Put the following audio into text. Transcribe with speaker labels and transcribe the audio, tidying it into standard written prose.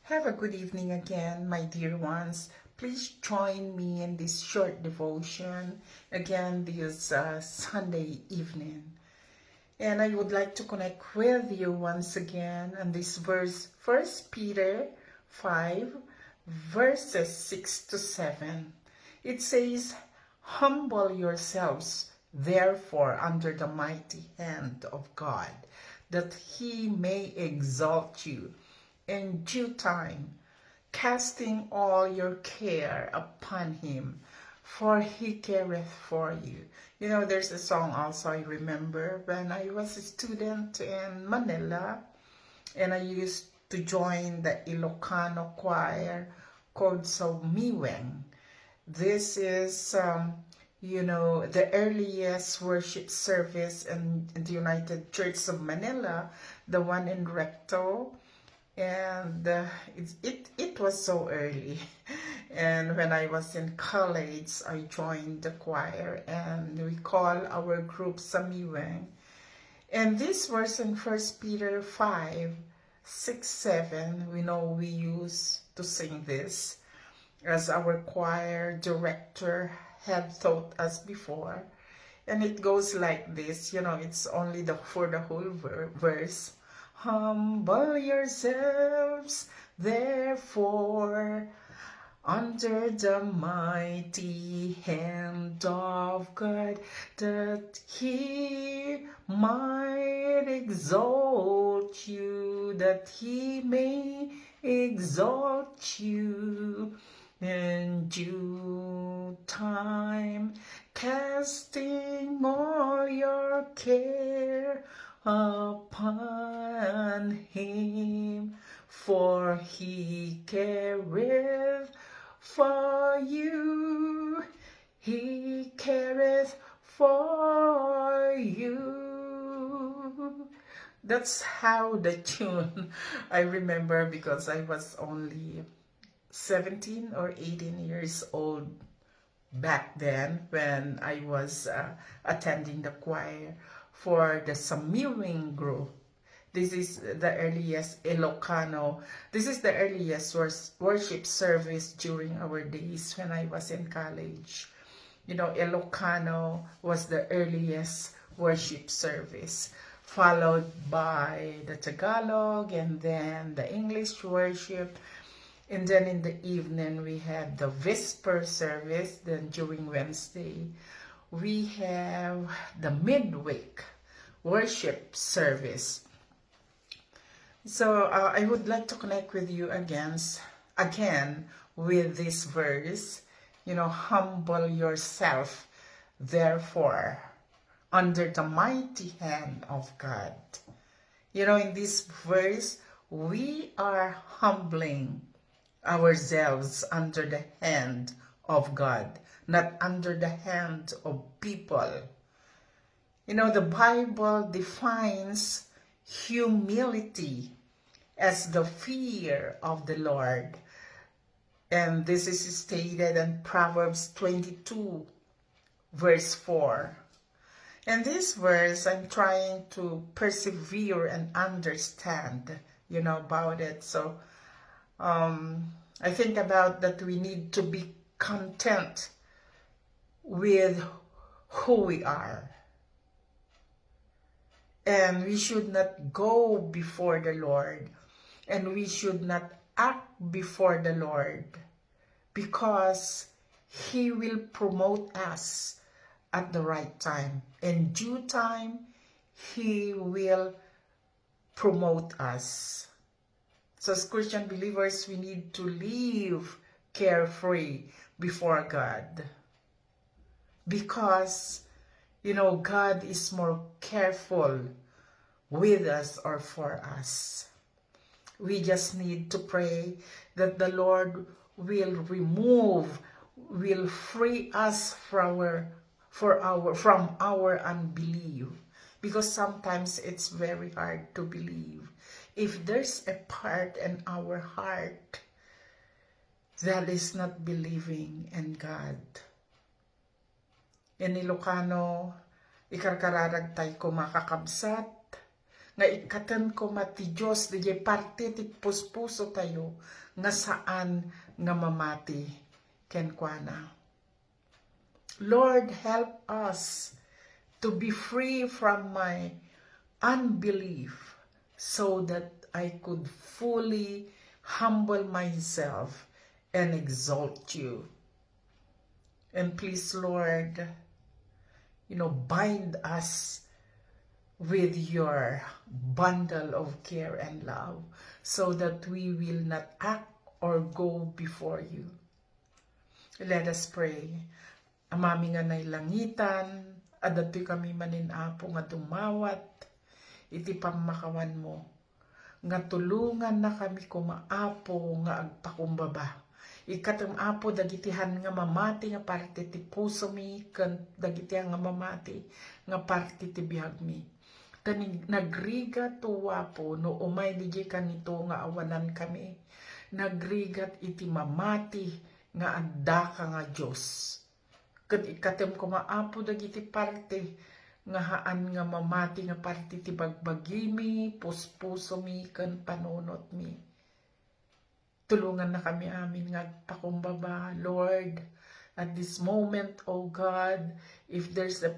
Speaker 1: Have a good evening again, my dear ones. Please join me in this short devotion again this Sunday evening. And I would like to connect with you once again on this verse, 1 Peter 5, verses 6 to 7. It says, "Humble yourselves, therefore, under the mighty hand of God, that he may exalt you in due time, casting all your care upon him, for he careth for you." You know, there's a song also I remember when I was a student in Manila, and I used to join the Ilocano choir called Miweng. This is, the earliest worship service in the United Church of Manila, the one in Recto. And it was so early. And when I was in college, I joined the choir, and we call our group Samiweng. And this verse in 1 Peter 5, 6, 7, we used to sing this as our choir director had taught us before. And it goes like this, it's only for the whole verse. "Humble yourselves, therefore, under the mighty hand of God, that he might exalt you, that he may exalt you in due time, casting all your care upon him, for he careth for you, he careth for you." That's how the tune I remember, because I was only 17 or 18 years old back then when I was attending the choir for the Samiwing group. This is the earliest Ilocano. This is the earliest worship service during our days when I was in college. Ilocano was the earliest worship service, followed by the Tagalog and then the English worship. And then in the evening, we have the Vesper service. Then during Wednesday, we have the midweek worship service. So I would like to connect with you again with this verse. Humble yourself, therefore, under the mighty hand of God. In this verse, we are humbling ourselves under the hand of God, not under the hand of people. The Bible defines humility as the fear of the Lord. And this is stated in Proverbs 22, verse 4. And this verse, I'm trying to persevere and understand, about it. So, I think about that we need to be content with who we are. And we should not go before the Lord, and we should not act before the Lord, because he will promote us at the right time. In due time, he will promote us. So as Christian believers, we need to live carefree before God, because God is more careful with us or for us. We just need to pray that the Lord will free us from our unbelief, because sometimes it's very hard to believe. If there's a part in our heart that is not believing in God. In Ilocano, ikarkararag tay ko makakabsat, nga ikatan ko mati Diyos di parte ti puspuso tayo nga saan nga mamati kenkwana. Lord, help us to be free from my unbelief so that I could fully humble myself and exalt you. And please, Lord, bind us with your bundle of care and love so that we will not act or go before you. Let us pray. Amami nga nailangitan, adato'y kami maninapo nga dumawat, iti pamakawan mo, nga tulungan na kami kumaapo nga agpakumbaba. Ikatam apo dagitihan nga mamati nga parte ti puso mi, kan dagitihan nga mamati nga parte ti bihag mi. Tanig nagrigat tuwa po no umay DJ kanito nga awanan kami. Nagrigat iti mamati nga adda ka nga Diyos. Kat ikatem ko maapo dagiti parte nga haan nga mamati nga parte ti bagbagi mi, puspuso mi, kan panunot mi. Tulungan na kami amin nga pakumbaba, Lord, at this moment, oh God, if there's a